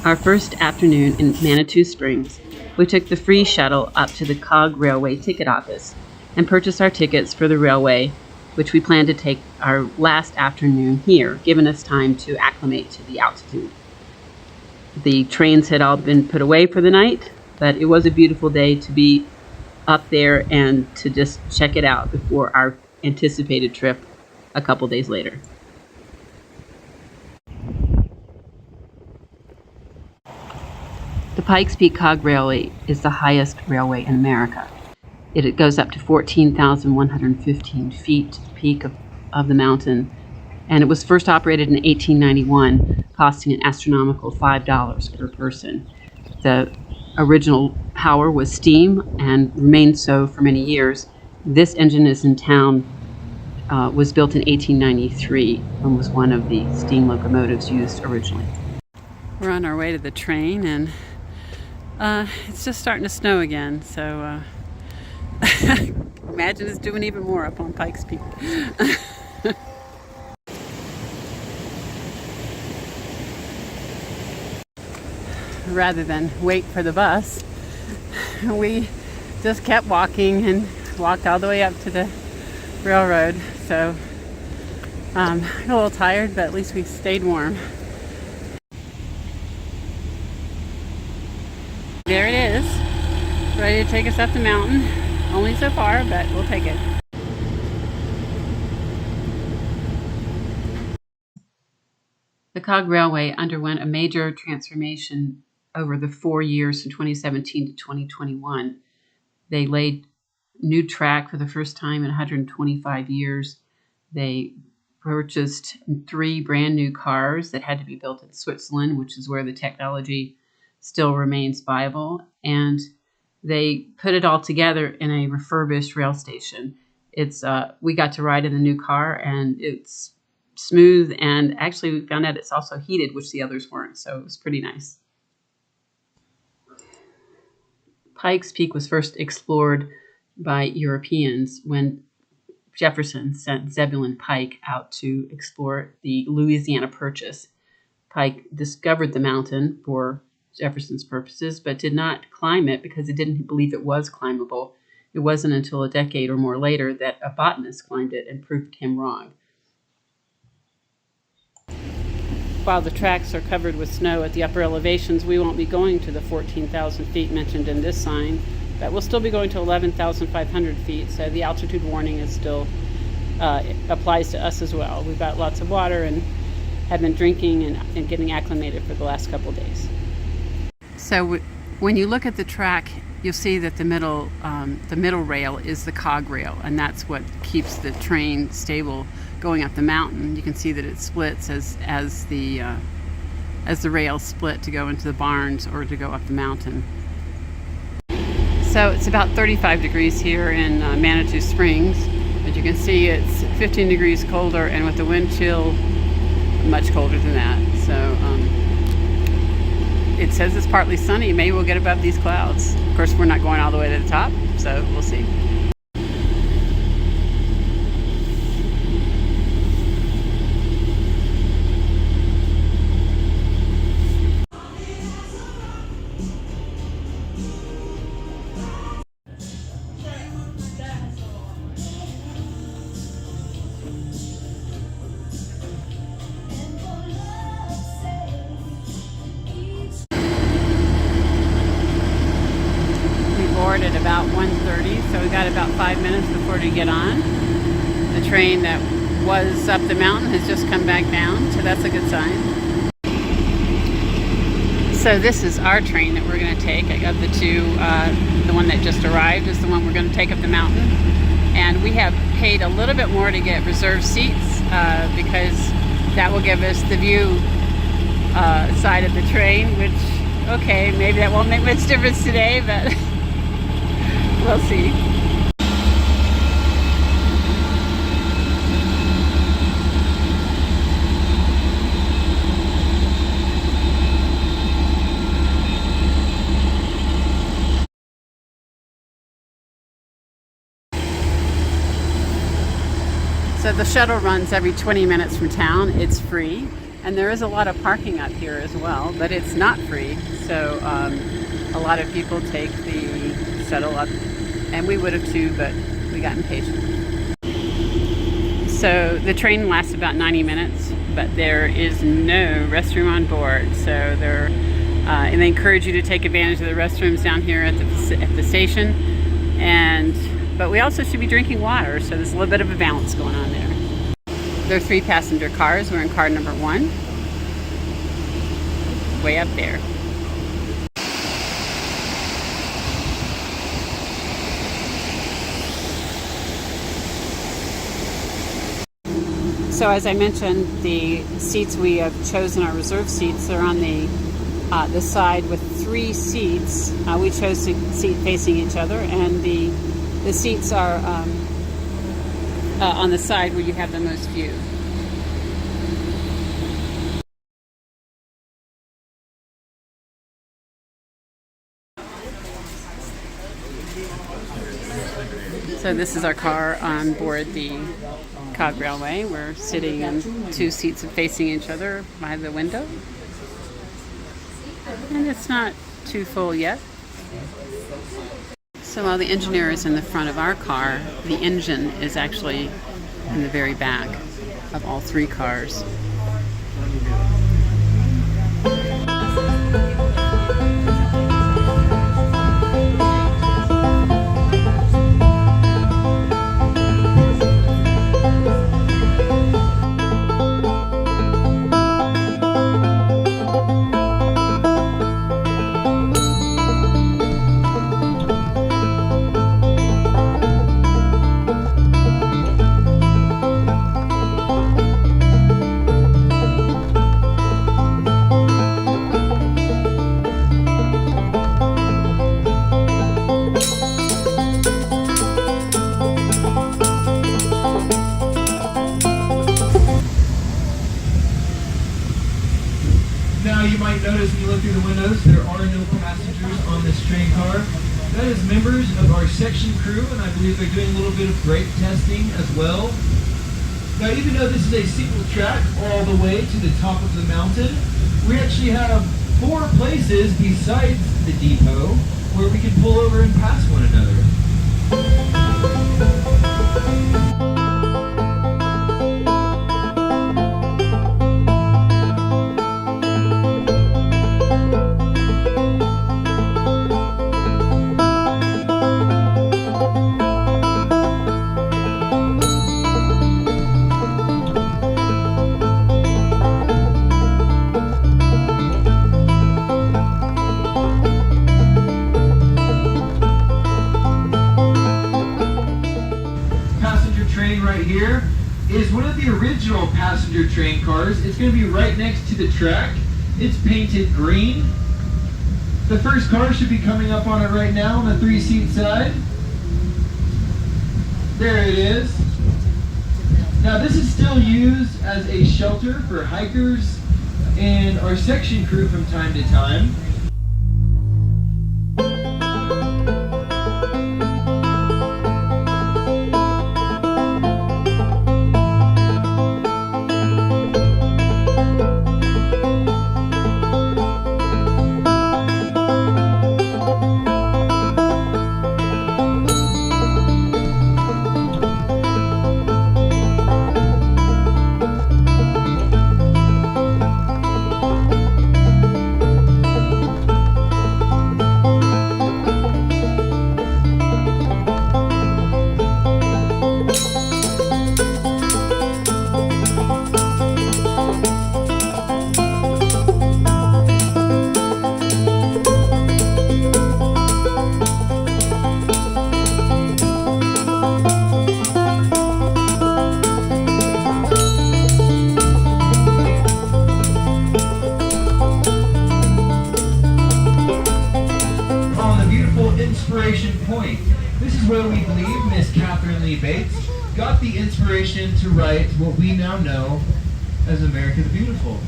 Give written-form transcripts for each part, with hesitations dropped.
Our first afternoon in Manitou Springs, we took the free shuttle up to the Cog Railway ticket office and purchased our tickets for the railway, which we planned to take our last afternoon here, giving us time to acclimate to the altitude. The trains had all been put away for the night, but it was a beautiful day to be up there and to just check it out before our anticipated trip a couple days later. The Pikes Peak Cog Railway is the highest railway in America. It goes up to 14,115 feet to the peak of the mountain, and it was first operated in 1891, costing an astronomical $5 per person. The original power was steam and remained so for many years. This engine is in town, was built in 1893 and was one of the steam locomotives used originally. We're on our way to the train, and it's just starting to snow again, so imagine it's doing even more up on Pikes Peak. Rather than wait for the bus, we just kept walking and walked all the way up to the railroad. So I'm a little tired, but at least we stayed warm. There it is, ready to take us up the mountain. Only so far, but we'll take it. The Cog Railway underwent a major transformation over the 4 years from 2017 to 2021. They laid new track for the first time in 125 years. They purchased 3 brand new cars that had to be built in Switzerland, which is where the technology still remains viable, and they put it all together in a refurbished rail station. We got to ride in the new car, and it's smooth, and actually we found out it's also heated, which the others weren't, so it was pretty nice. Pikes Peak was first explored by Europeans when Jefferson sent Zebulon Pike out to explore the Louisiana Purchase. Pike discovered the mountain for Jefferson's purposes, but did not climb it because he didn't believe it was climbable. It wasn't until a decade or more later that a botanist climbed it and proved him wrong. While the tracks are covered with snow at the upper elevations, we won't be going to the 14,000 feet mentioned in this sign, but we'll still be going to 11,500 feet, so the altitude warning is still applies to us as well. We've got lots of water and have been drinking and getting acclimated for the last couple days. So when you look at the track, you'll see that the middle rail is the cog rail, and that's what keeps the train stable going up the mountain. You can see that it splits as the rails split to go into the barns or to go up the mountain. So it's about 35 degrees here in Manitou Springs. As you can see, it's 15 degrees colder, and with the wind chill, much colder than that. So it says it's partly sunny. Maybe we'll get above these clouds. Of course, we're not going all the way to the top, so we'll see. At about 1:30, so we got about 5 minutes before we get on. The train that was up the mountain has just come back down, so that's a good sign. So this is our train that we're going to take. I got the two, the one that just arrived is the one we're going to take up the mountain, and we have paid a little bit more to get reserved seats because that will give us the view side of the train, which, okay, maybe that won't make much difference today, but we'll see. So the shuttle runs every 20 minutes from town. It's free. And there is a lot of parking up here as well, but it's not free. So a lot of people take the shuttle up, and we would have too, but we got impatient. So the train lasts about 90 minutes, but there is no restroom on board. So and they encourage you to take advantage of the restrooms down here at the station. But we also should be drinking water, so there's a little bit of a balance going on there. There are 3 passenger cars. We're in car number 1, way up there. So as I mentioned, the seats we have chosen, our reserve seats, are on the side with 3 seats. We chose a seat facing each other, and the seats are on the side where you have the most view. So this is our car on board the Cog Railway. We're sitting in 2 seats facing each other by the window. And it's not too full yet. So while the engineer is in the front of our car, the engine is actually in the very back of all 3 cars. Now you might notice when you look through the windows, there are no passengers on this train car. That is members of our section crew, and I believe they're doing a little bit of brake testing as well. Now even though this is a single track all the way to the top of the mountain, we actually have 4 places besides the depot where we can pull over and pass one another. Right here is one of the original passenger train cars. It's going to be right next to the track. It's painted green. The first car should be coming up on it right now on the 3-seat side. There it is. Now this is still used as a shelter for hikers and our section crew from time to time. Point. This is where we believe Miss Catherine Lee Bates got the inspiration to write what we now know as America the Beautiful.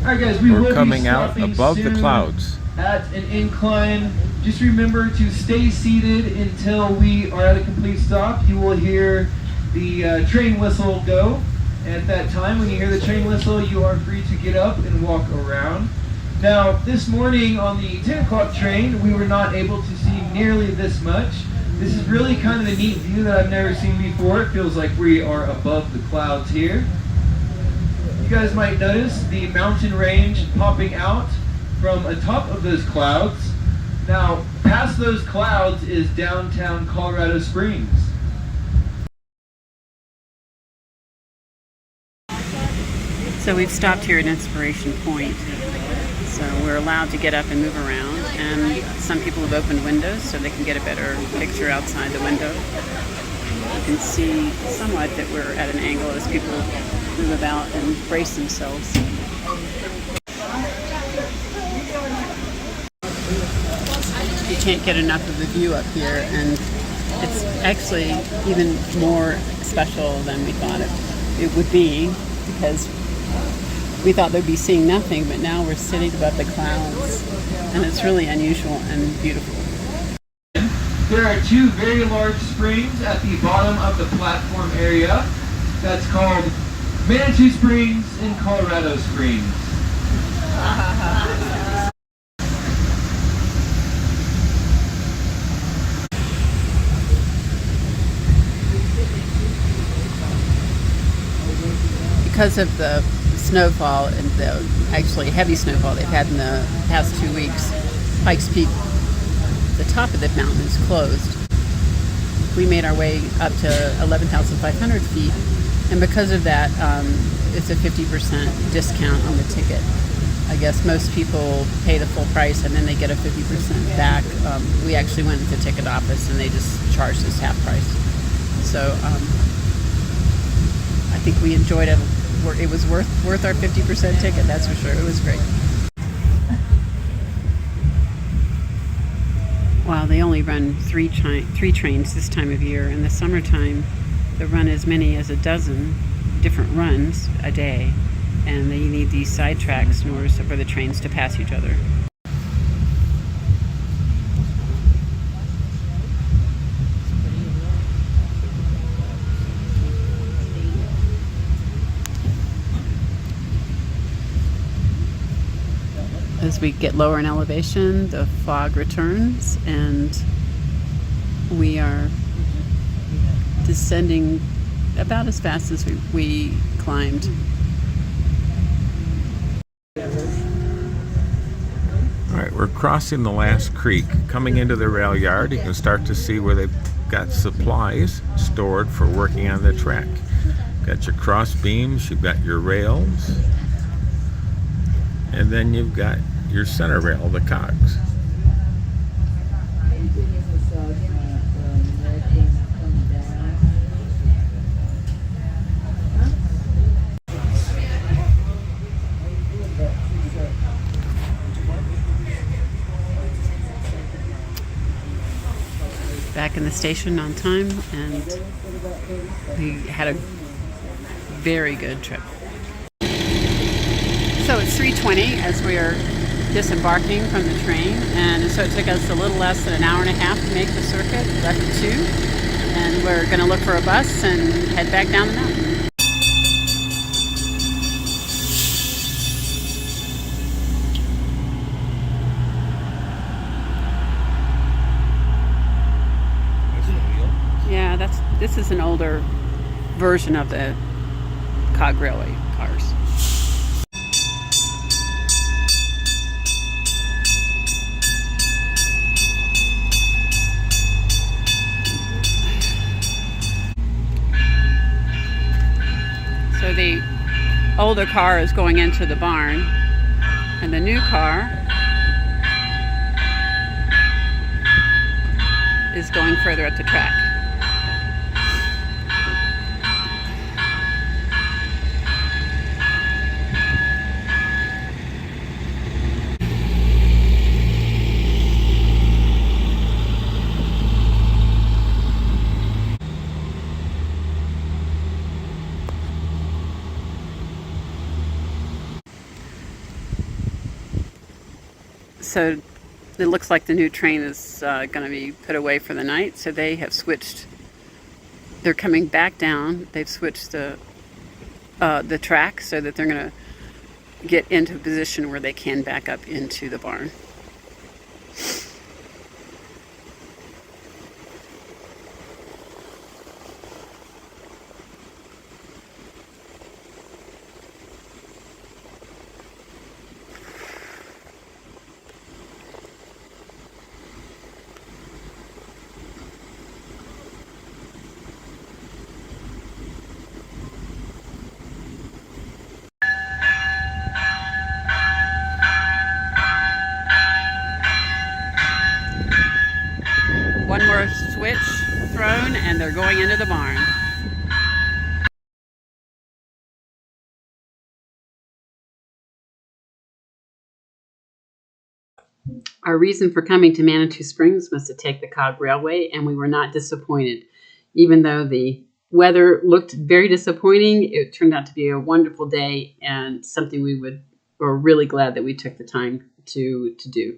Alright guys, we're coming out above the clouds at an incline. Just remember to stay seated until we are at a complete stop. You will hear the train whistle will go. At that time, when you hear the train whistle, you are free to get up and walk around. Now, this morning on the 10 o'clock train, we were not able to see nearly this much. This is really kind of a neat view that I've never seen before. It feels like we are above the clouds here. You guys might notice the mountain range popping out from atop of those clouds. Now, past those clouds is downtown Colorado Springs. So we've stopped here at Inspiration Point. So we're allowed to get up and move around, and some people have opened windows so they can get a better picture outside the window. You can see somewhat that we're at an angle as people move about and brace themselves. You can't get enough of the view up here, and it's actually even more special than we thought it would be, because we thought they'd be seeing nothing, but now we're sitting above the clouds, and it's really unusual and beautiful. There are two very large springs at the bottom of the platform area. That's called Manitou Springs and Colorado Springs. Because of the snowfall and the actually heavy snowfall they've had in the past 2 weeks, Pike's Peak, the top of the mountain, is closed. We made our way up to 11,500 feet, and because of that, it's a 50% discount on the ticket. I guess most people pay the full price and then they get a 50% back. We actually went to the ticket office and they just charged us half price. So I think we enjoyed it. It was worth our 50% ticket, that's for sure. It was great. Wow, they only run three trains this time of year. In the summertime, they run as many as a dozen different runs a day, and they need these side tracks in order for the trains to pass each other. As we get lower in elevation, the fog returns, and we are descending about as fast as we climbed. All right, we're crossing the last creek. Coming into the rail yard, you can start to see where they've got supplies stored for working on the track. Got your cross beams, you've got your rails, and then you've got your center rail, the cogs. Back in the station on time, and we had a very good trip. So it's 3:20 as we are disembarking from the train, and so it took us a little less than an hour and a half to make the circuit, left at 2, and we're going to look for a bus and head back down the mountain. Yeah, this is an older version of the Cog Railway cars. So the older car is going into the barn, and the new car is going further up the track. So it looks like the new train is going to be put away for the night, so they have switched They're coming back down. They've switched the track so that they're going to get into a position where they can back up into the barn. One more switch thrown and they're going into the barn. Our reason for coming to Manitou Springs was to take the Cog Railway, and we were not disappointed. Even though the weather looked very disappointing, it turned out to be a wonderful day and something we're really glad that we took the time to do.